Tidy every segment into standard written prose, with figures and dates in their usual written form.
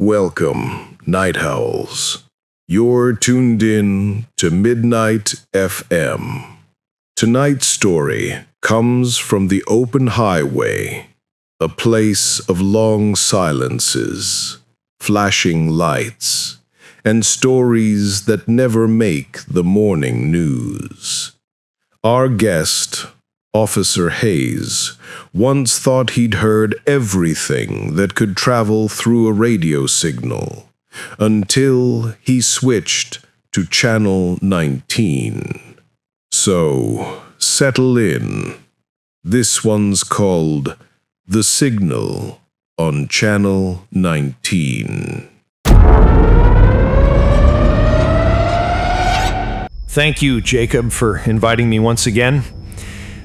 Welcome, Night Owls. You're tuned in to Midnight FM. Tonight's story comes from the open highway, a place of long silences, flashing lights, and stories that never make the morning news. Our guest, Officer Hayes, once thought he'd heard everything that could travel through a radio signal, until he switched to Channel 19. So, settle in. This one's called The Signal on Channel 19. Thank you, Jacob, for inviting me once again.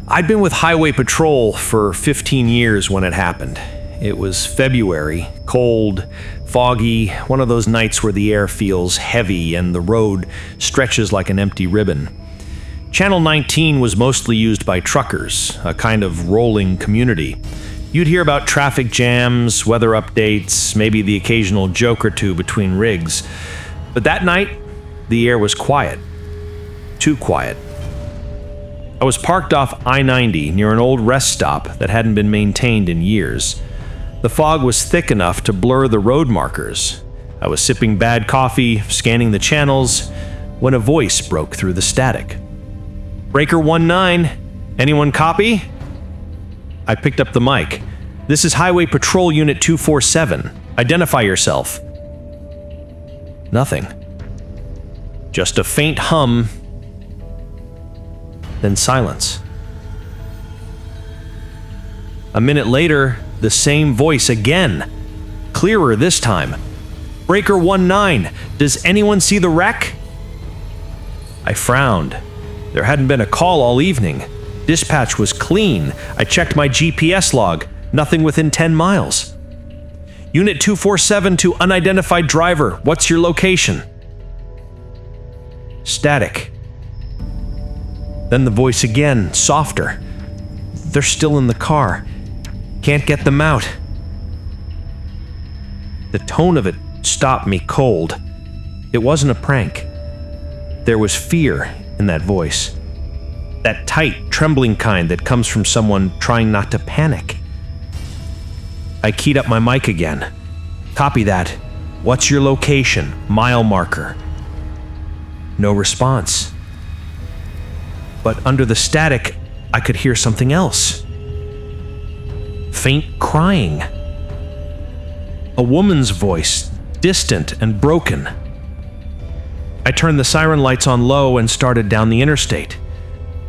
I'd been with Highway Patrol for 15 years when it happened. It was February, cold, foggy, one of those nights where the air feels heavy and the road stretches like an empty ribbon. Channel 19 was mostly used by truckers, a kind of rolling community. You'd hear about traffic jams, weather updates, maybe the occasional joke or two between rigs. But that night, the air was quiet. Too quiet. I was parked off I-90 near an old rest stop that hadn't been maintained in years. The fog was thick enough to blur the road markers. I was sipping bad coffee, scanning the channels, when a voice broke through the static. "Breaker 19, anyone copy?" I picked up the mic. "This is Highway Patrol Unit 247. Identify yourself." Nothing. Just a faint hum, then silence. A minute later, the same voice again, clearer this time. "Breaker 19, does anyone see the wreck?" I frowned. There hadn't been a call all evening. Dispatch was clean. I checked my GPS log. Nothing within 10 miles. "Unit 247 to unidentified driver. What's your location?" Static. Then the voice again, softer. "They're still in the car. Can't get them out." The tone of it stopped me cold. It wasn't a prank. There was fear in that voice. That tight, trembling kind that comes from someone trying not to panic. I keyed up my mic again. "Copy that. What's your location? Mile marker." No response. But under the static, I could hear something else. Faint crying. A woman's voice, distant and broken. I turned the siren lights on low and started down the interstate.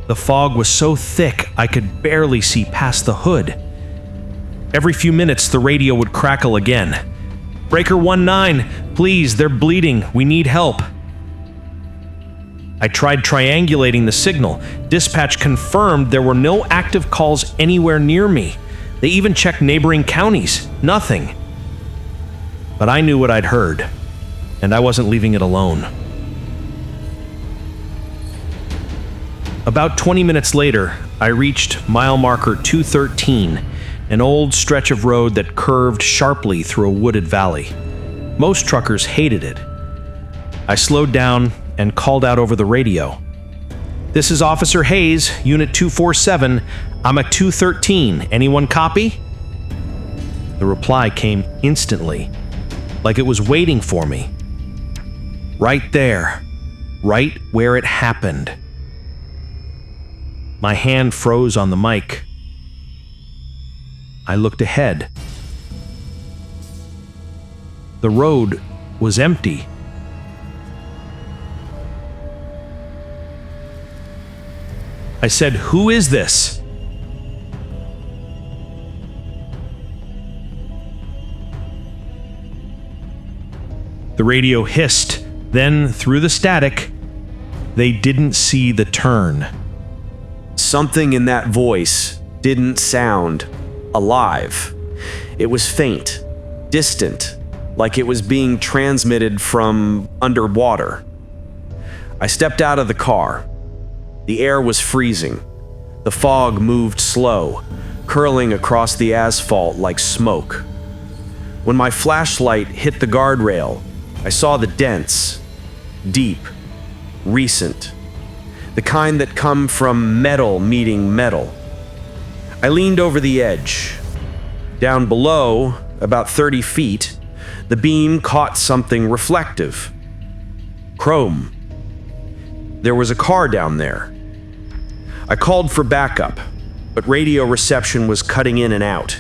The fog was so thick I could barely see past the hood. Every few minutes, the radio would crackle again. "Breaker 19, please, they're bleeding. We need help." I tried triangulating the signal. Dispatch confirmed there were no active calls anywhere near me. They even checked neighboring counties. Nothing. But I knew what I'd heard, and I wasn't leaving it alone. About 20 minutes later, I reached mile marker 213, an old stretch of road that curved sharply through a wooded valley. Most truckers hated it. I slowed down and called out over the radio. "This is Officer Hayes, Unit 247. I'm at 213. Anyone copy?" The reply came instantly, like it was waiting for me. Right there, right where it happened. My hand froze on the mic. I looked ahead. The road was empty. I said, "Who is this?" The radio hissed. Then, through the static, they didn't see the turn. Something in that voice didn't sound alive. It was faint, distant, like it was being transmitted from underwater. I stepped out of the car. The air was freezing. The fog moved slow, curling across the asphalt like smoke. When my flashlight hit the guardrail, I saw the dents, deep, recent, the kind that come from metal meeting metal. I leaned over the edge. Down below, about 30 feet, the beam caught something reflective. Chrome. There was a car down there. I called for backup, but radio reception was cutting in and out.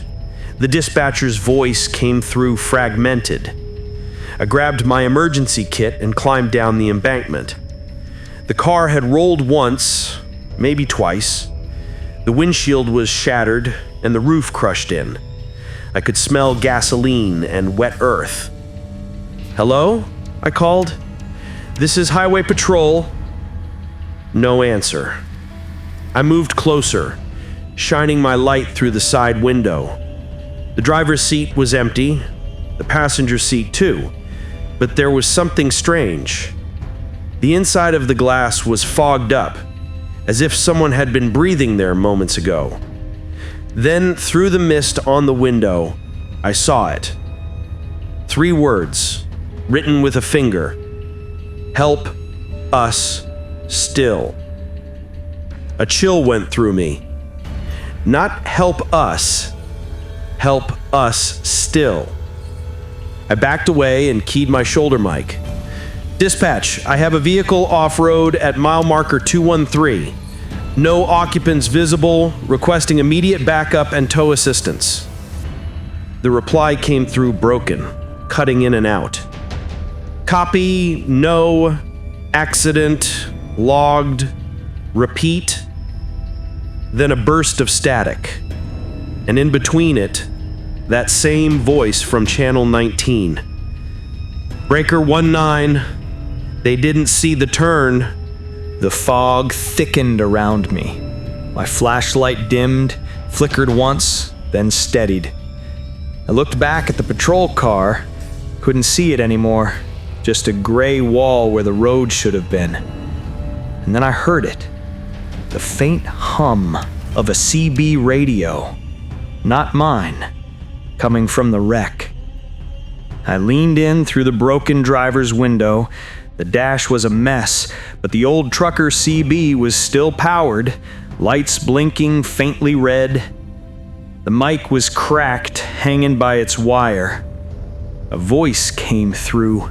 The dispatcher's voice came through fragmented. I grabbed my emergency kit and climbed down the embankment. The car had rolled once, maybe twice. The windshield was shattered and the roof crushed in. I could smell gasoline and wet earth. "Hello?" I called. "This is Highway Patrol." No answer. I moved closer, shining my light through the side window. The driver's seat was empty, the passenger seat too, but there was something strange. The inside of the glass was fogged up, as if someone had been breathing there moments ago. Then, through the mist on the window, I saw it. 3 words, written with a finger. "Help us still." A chill went through me. Not help us still. I backed away and keyed my shoulder mic. "Dispatch, I have a vehicle off-road at mile marker 213. No occupants visible, requesting immediate backup and tow assistance." The reply came through broken, cutting in and out. "Copy, no, accident, logged, repeat." Then a burst of static, and in between it, that same voice from Channel 19. "Breaker 19, they didn't see the turn." The fog thickened around me. My flashlight dimmed, flickered once, then steadied. I looked back at the patrol car, couldn't see it anymore, just a gray wall where the road should have been. And then I heard it, the faint hum of a CB radio, not mine, coming from the wreck. I leaned in through the broken driver's window. The dash was a mess, but the old trucker CB was still powered, lights blinking faintly red. The mic was cracked, hanging by its wire. A voice came through,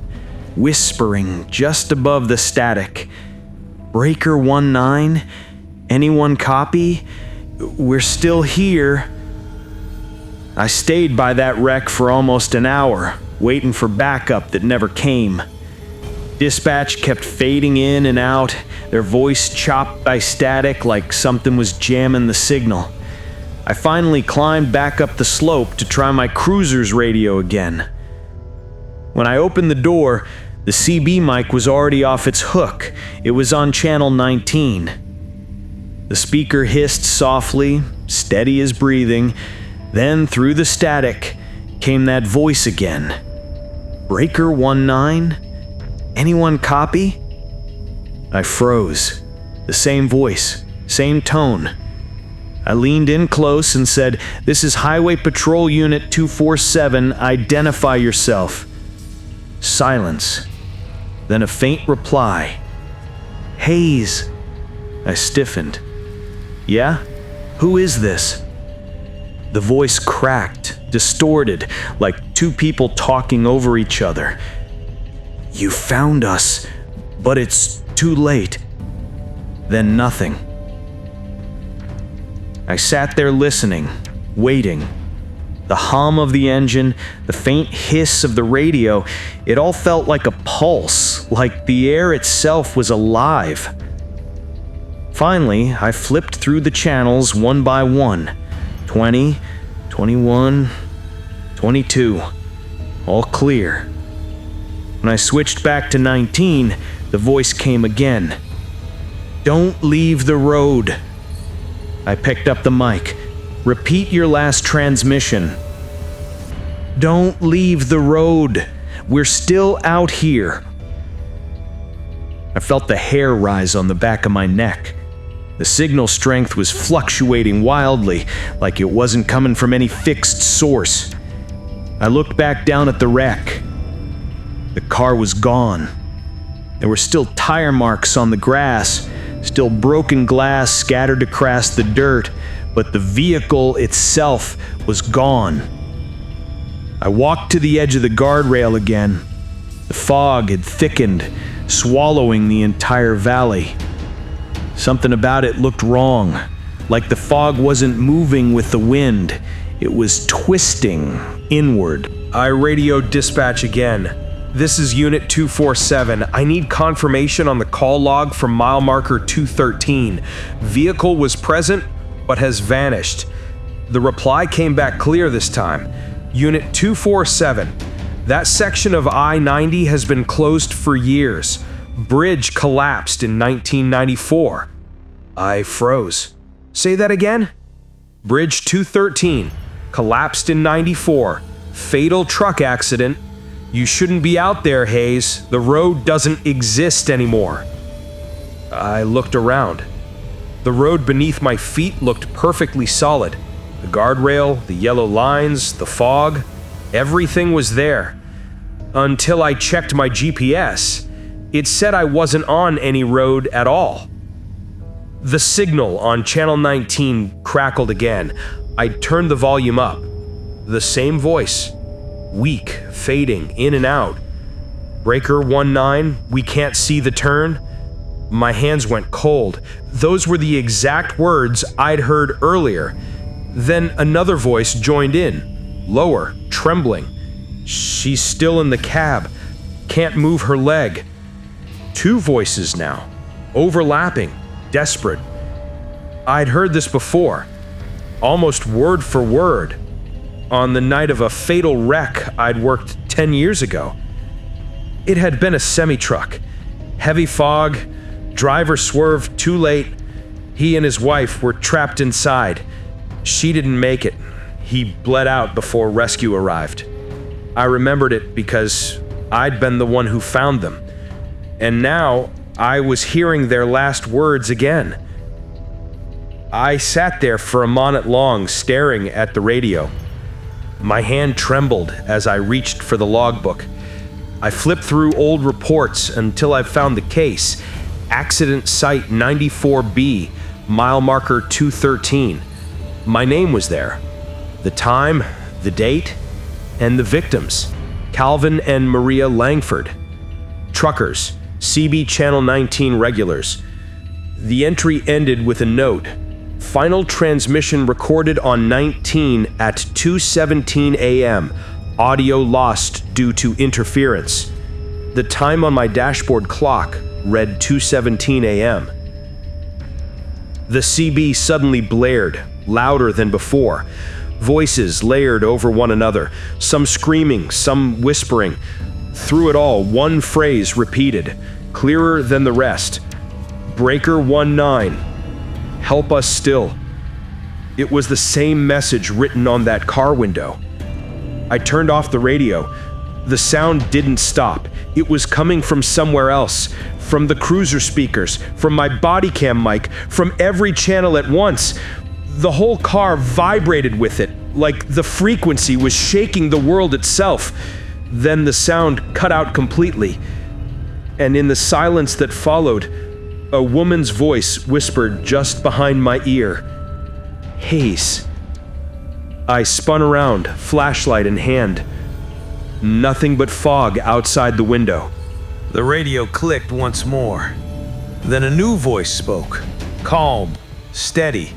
whispering just above the static. "Breaker 19, anyone copy? We're still here." I stayed by that wreck for almost an hour, waiting for backup that never came. Dispatch kept fading in and out, their voice chopped by static like something was jamming the signal. I finally climbed back up the slope to try my cruiser's radio again. When I opened the door, the CB mic was already off its hook. It was on Channel 19. The speaker hissed softly, steady as breathing. Then, through the static, came that voice again. "Breaker 19? Anyone copy?" I froze. The same voice, same tone. I leaned in close and said, "This is Highway Patrol Unit 247. Identify yourself." Silence. Then a faint reply. "Hayes." I stiffened. "Yeah? Who is this?" The voice cracked, distorted, like 2 people talking over each other. "You found us, but it's too late." Then nothing. I sat there listening, waiting. The hum of the engine, the faint hiss of the radio, it all felt like a pulse, like the air itself was alive. Finally, I flipped through the channels one by one. 20, 21, 22. All clear. When I switched back to 19, the voice came again. "Don't leave the road." I picked up the mic. "Repeat your last transmission." "Don't leave the road. We're still out here." I felt the hair rise on the back of my neck. The signal strength was fluctuating wildly, like it wasn't coming from any fixed source. I looked back down at the wreck. The car was gone. There were still tire marks on the grass, still broken glass scattered across the dirt, but the vehicle itself was gone. I walked to the edge of the guardrail again. The fog had thickened, swallowing the entire valley. Something about it looked wrong, like the fog wasn't moving with the wind. It was twisting inward. I radioed dispatch again. This is Unit 247. I need confirmation on the call log from mile marker 213. Vehicle was present, but has vanished. The reply came back clear this time. Unit 247. That section of I-90 has been closed for years. Bridge collapsed in 1994. I froze. Say that again? Bridge 213. Collapsed in 94. Fatal truck accident. You shouldn't be out there, Hayes. The road doesn't exist anymore. I looked around. The road beneath my feet looked perfectly solid. The guardrail, the yellow lines, the fog, everything was there. Until I checked my GPS. It said I wasn't on any road at all. The signal on channel 19 crackled again. I turned the volume up. The same voice. Weak, fading, in and out. Breaker 19, we can't see the turn. My hands went cold. Those were the exact words I'd heard earlier. Then another voice joined in, lower, trembling. She's still in the cab. Can't move her leg. Two voices now, overlapping, desperate. I'd heard this before, almost word for word, on the night of a fatal wreck I'd worked 10 years ago. It had been a semi-truck. Heavy fog, driver swerved too late. He and his wife were trapped inside. She didn't make it. He bled out before rescue arrived. I remembered it because I'd been the one who found them. And now I was hearing their last words again. I sat there for a minute long, staring at the radio. My hand trembled as I reached for the logbook. I flipped through old reports until I found the case. Accident Site 94B, mile marker 213. My name was there. The time, the date, and the victims. Calvin and Maria Langford. Truckers, CB Channel 19 regulars. The entry ended with a note. Final transmission recorded on 19 at 2:17 a.m. Audio lost due to interference. The time on my dashboard clock read 2:17 a.m. The CB suddenly blared, louder than before. Voices layered over one another, some screaming, some whispering. Through it all, one phrase repeated, clearer than the rest. Breaker 19. Help us still. It was the same message written on that car window. I turned off the radio. The sound didn't stop. It was coming from somewhere else, from the cruiser speakers, from my body cam mic, from every channel at once. The whole car vibrated with it, like the frequency was shaking the world itself. Then the sound cut out completely. And in the silence that followed, a woman's voice whispered just behind my ear, "Hayes." I spun around, flashlight in hand. Nothing but fog outside the window. The radio clicked once more. Then a new voice spoke, calm, steady,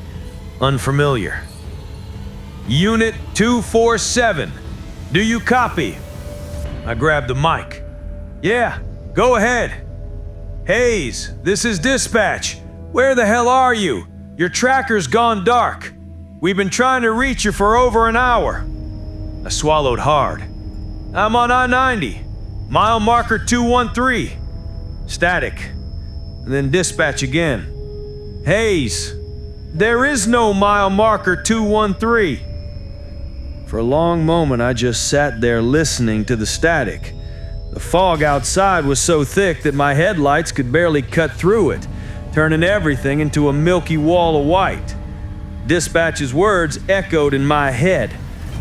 unfamiliar. "Unit 247, do you copy?" I grabbed the mic. "Yeah, go ahead." "Hayes, this is dispatch. Where the hell are you? Your tracker's gone dark. We've been trying to reach you for over an hour." I swallowed hard. "I'm on I-90, mile marker 213. Static." And then dispatch again. "Hayes, there is no mile marker 213. For a long moment, I just sat there listening to the static. The fog outside was so thick that my headlights could barely cut through it, turning everything into a milky wall of white. Dispatch's words echoed in my head.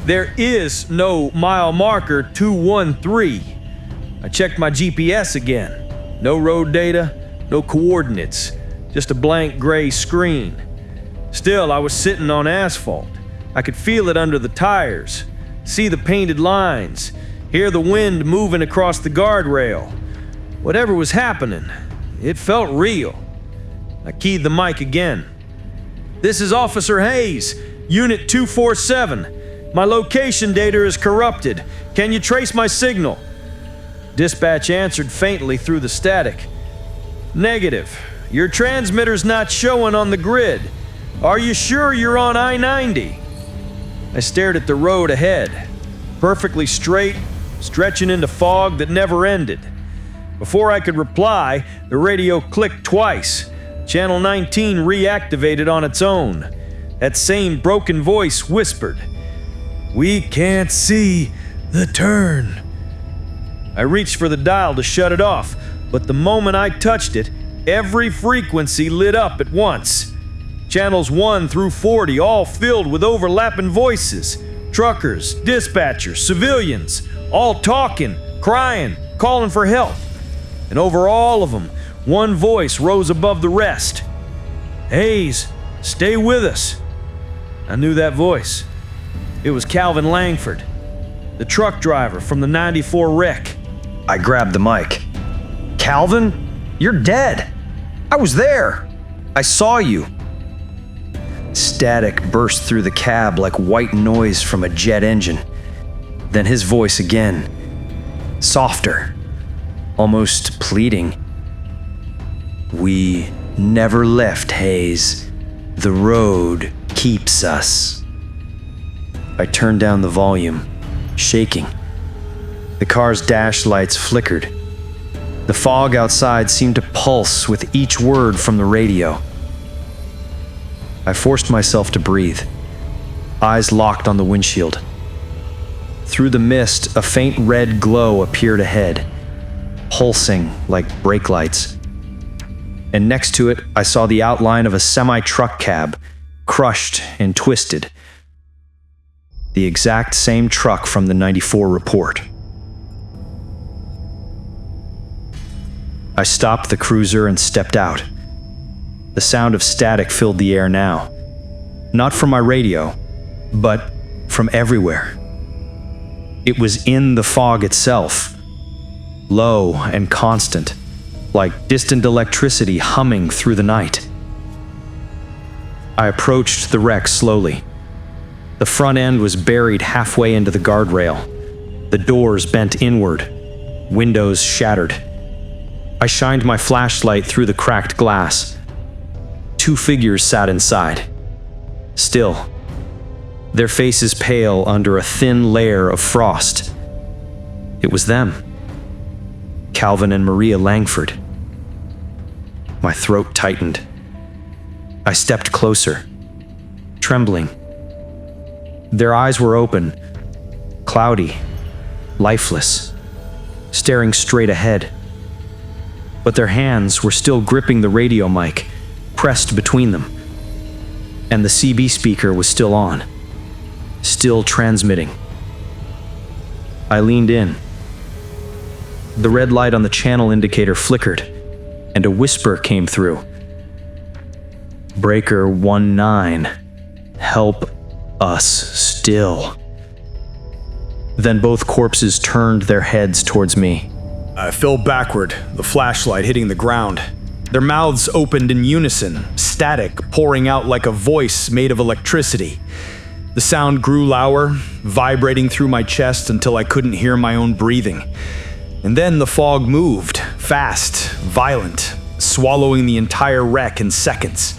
There is no mile marker 213. I checked my GPS again. No road data, no coordinates, just a blank gray screen. Still, I was sitting on asphalt. I could feel it under the tires, see the painted lines, hear the wind moving across the guardrail. Whatever was happening, it felt real. I keyed the mic again. "This is Officer Hayes, Unit 247. My location data is corrupted. Can you trace my signal?" Dispatch answered faintly through the static. "Negative. Your transmitter's not showing on the grid. Are you sure you're on I-90? I stared at the road ahead, perfectly straight, stretching into fog that never ended. Before I could reply, the radio clicked twice. Channel 19 reactivated on its own. That same broken voice whispered, "We can't see the turn." I reached for the dial to shut it off, but the moment I touched it, every frequency lit up at once. Channels 1 through 40 all filled with overlapping voices. Truckers, dispatchers, civilians, all talking, crying, calling for help. And over all of them, one voice rose above the rest. "Hayes, stay with us." I knew that voice. It was Calvin Langford, the truck driver from the 94 wreck. I grabbed the mic. "Calvin, you're dead. I was there. I saw you." Static burst through the cab like white noise from a jet engine. Then his voice again, softer, almost pleading. "We never left, Hayes. The road keeps us." I turned down the volume, shaking. The car's dash lights flickered. The fog outside seemed to pulse with each word from the radio. I forced myself to breathe, eyes locked on the windshield. Through the mist, a faint red glow appeared ahead, pulsing like brake lights. And next to it, I saw the outline of a semi-truck cab, crushed and twisted. The exact same truck from the 94 report. I stopped the cruiser and stepped out. The sound of static filled the air now. Not from my radio, but from everywhere. It was in the fog itself, low and constant, like distant electricity humming through the night. I approached the wreck slowly. The front end was buried halfway into the guardrail, the doors bent inward, windows shattered. I shined my flashlight through the cracked glass. 2 figures sat inside. Still, their faces pale under a thin layer of frost. It was them. Calvin and Maria Langford. My throat tightened. I stepped closer, trembling. Their eyes were open, cloudy, lifeless, staring straight ahead. But their hands were still gripping the radio mic, pressed between them. And the CB speaker was still on, still transmitting. I leaned in. The red light on the channel indicator flickered, and a whisper came through. "Breaker 19, help us still." Then both corpses turned their heads towards me. I fell backward, the flashlight hitting the ground. Their mouths opened in unison, static pouring out like a voice made of electricity. The sound grew louder, vibrating through my chest until I couldn't hear my own breathing. And then the fog moved, fast, violent, swallowing the entire wreck in seconds.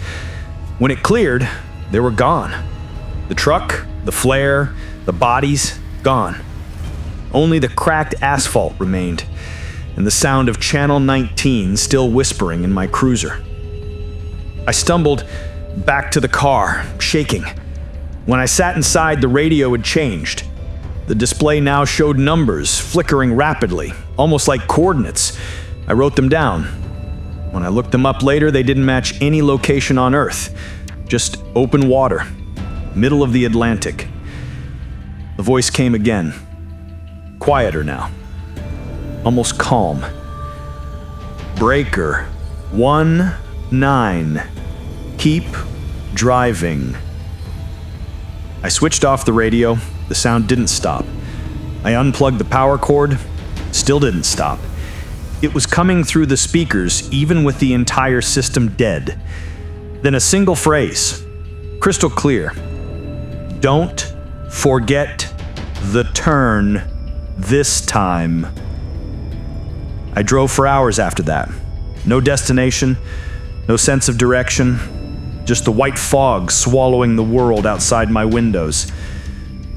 When it cleared, they were gone. The truck, the flare, the bodies, gone. Only the cracked asphalt remained, and the sound of Channel 19 still whispering in my cruiser. I stumbled back to the car, shaking. When I sat inside, the radio had changed. The display now showed numbers, flickering rapidly, almost like coordinates. I wrote them down. When I looked them up later, they didn't match any location on Earth. Just open water, middle of the Atlantic. The voice came again. Quieter now. Almost calm. Breaker 19. Keep driving. I switched off the radio. The sound didn't stop. I unplugged the power cord. Still didn't stop. It was coming through the speakers, even with the entire system dead. Then a single phrase, crystal clear. Don't forget the turn this time. I drove for hours after that. No destination, no sense of direction, just the white fog swallowing the world outside my windows.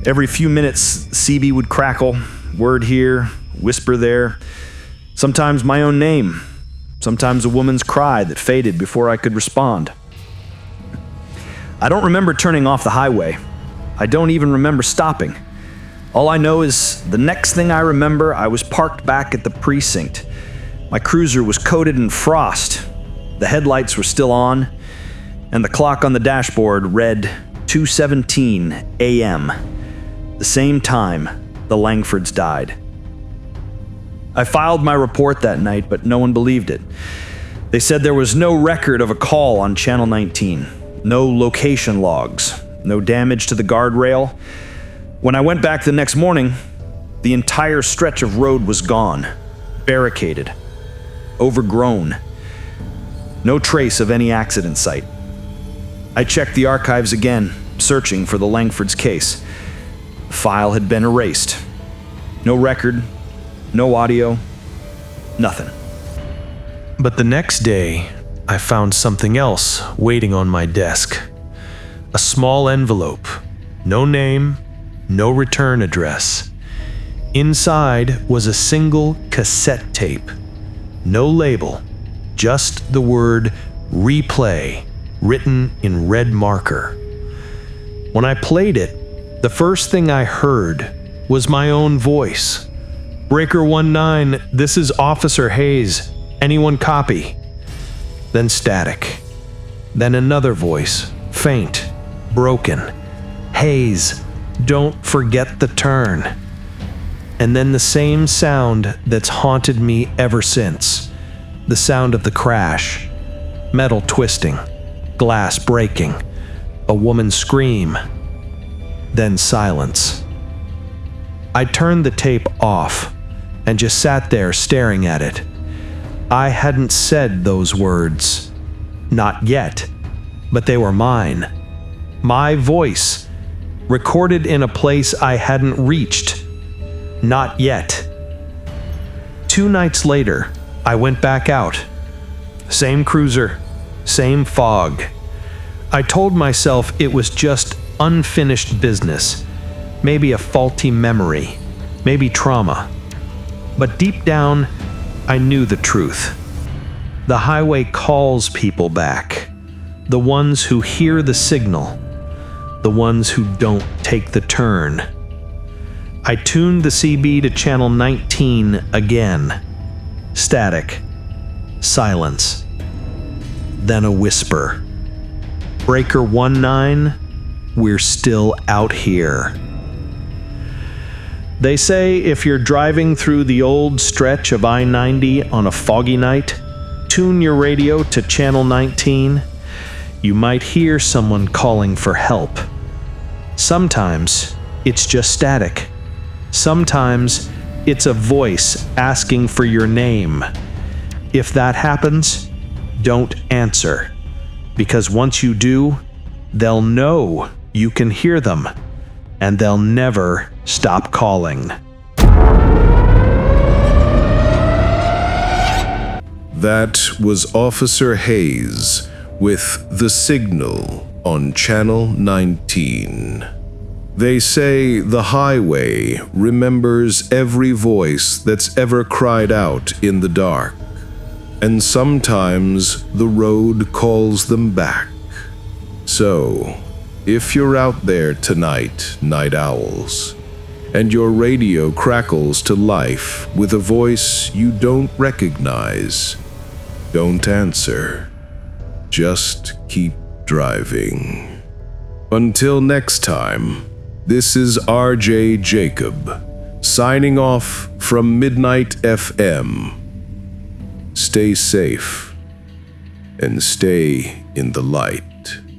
Every few minutes, CB would crackle, word here, whisper there. Sometimes my own name, sometimes a woman's cry that faded before I could respond. I don't remember turning off the highway. I don't even remember stopping. All I know is the next thing I remember, I was parked back at the precinct. My cruiser was coated in frost. The headlights were still on, and the clock on the dashboard read 2:17 a.m., the same time the Langfords died. I filed my report that night, but no one believed it. They said there was no record of a call on Channel 19, no location logs, no damage to the guardrail. When I went back the next morning, the entire stretch of road was gone, barricaded, overgrown. No trace of any accident site. I checked the archives again, searching for the Langfords case. The file had been erased. No record, no audio, nothing. But the next day, I found something else waiting on my desk. A small envelope. No name, no return address. Inside was a single cassette tape. No label, just the word replay written in red marker. When I played it, the first thing I heard was my own voice. Breaker 19, this is Officer Hayes. Anyone copy? Then static. Then another voice, faint, broken. Hayes, don't forget the turn. And then the same sound that's haunted me ever since. The sound of the crash. Metal twisting. Glass breaking. A woman's scream. Then silence. I turned the tape off and just sat there staring at it. I hadn't said those words. Not yet. But they were mine. My voice. Recorded in a place I hadn't reached. Not yet. 2 nights later, I went back out. Same cruiser, same fog. I told myself it was just unfinished business. Maybe a faulty memory. Maybe trauma. But deep down, I knew the truth. The highway calls people back. The ones who hear the signal. The ones who don't take the turn. I tuned the CB to channel 19 again. Static. Silence. Then a whisper. Breaker 19, we're still out here. They say if you're driving through the old stretch of I-90 on a foggy night, tune your radio to channel 19. You might hear someone calling for help. Sometimes it's just static. Sometimes it's a voice asking for your name. If that happens, don't answer, because once you do, they'll know you can hear them, and they'll never stop calling. That was Officer Hayes with The Signal on Channel 19. They say the highway remembers every voice that's ever cried out in the dark, and sometimes the road calls them back. So, if you're out there tonight, night owls, and your radio crackles to life with a voice you don't recognize, don't answer. Just keep driving. Until next time, This is RJ Jacob, signing off from Midnight FM. Stay safe and stay in the light.